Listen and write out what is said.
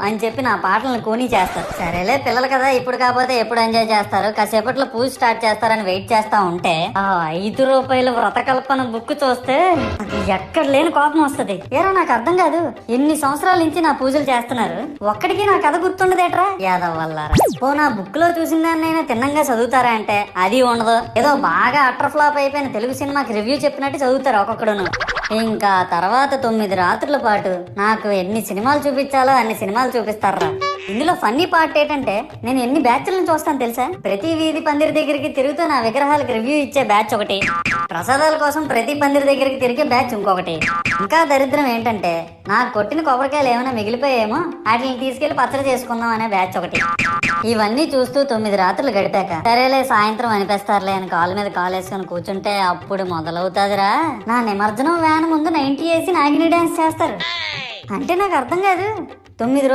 అని చెప్పి నా పాటలను కూనీ చేస్తారు. సరేలే పిల్లలు కదా, ఇప్పుడు కాకపోతే ఎప్పుడు ఎంజాయ్ చేస్తారు, కాసేపట్లో పూజ స్టార్ట్ చేస్తారని వెయిట్ చేస్తా ఉంటే ఆ ₹5 వ్రతకల్పన బుక్ చూస్తే నాకు ఎక్కడ లేని కోపం వస్తుంది. ఏరా నాకు అర్థం కాదు, ఎన్ని సంవత్సరాల నుంచి నా పూజలు చేస్తున్నారు, ఒక్కడికి నా కథ గుర్తుండదేట్రా యాదవ్ వల్లారా. ఓ నా బుక్ లో చూసిన దాన్నైనా తిన్నంగా చదువుతారా అంటే అది ఉండదు. ఏదో బాగా అటర్ ఫ్లాప్ అయిపోయిన తెలుగు సినిమాకి రివ్యూ చెప్పినట్టు చదువుతారు ఒక్కొక్కడును. ఇంకా తర్వాత 9 రాత్రుల పాటు నాకు ఎన్ని సినిమాలు చూపించాలో అన్ని సినిమాలు చూపిస్తారా. ఇందులో ఫన్నీ పార్ట్ ఏంటంటే నేను ఎన్ని బ్యాచ్లను చూస్తాను తెలుసా. ప్రతి వీధి పందిరి దగ్గరికి తిరుగుతూ నా విగ్రహాలకు రివ్యూ ఇచ్చే బ్యాచ్ ఒకటి, ప్రసాదాల కోసం ప్రతి పందిరి దగ్గరికి తిరిగే బ్యాచ్ ఇంకొకటి. ఇంకా దరిద్రం ఏంటంటే నాకు కొట్టిన కొబ్బరికాయలు ఏమైనా మిగిలిపోయేమో వాటిని తీసుకెళ్లి పచ్చడి చేసుకుందాం అనే బ్యాచ్ ఒకటి. ఇవన్నీ చూస్తూ 9 రాత్రులు గడిపాక సరేలే సాయంత్రం అనిపిస్తారులే అని కాలు మీద కాలు వేసుకొని కూర్చుంటే అప్పుడు మొదలవుతాదిరా నా నిమజ్జనం వ్యాన్ ముందు 90 వేసి నాగిని డాన్స్ చేస్తారు. అంటే నాకు అర్థం కాదు, 9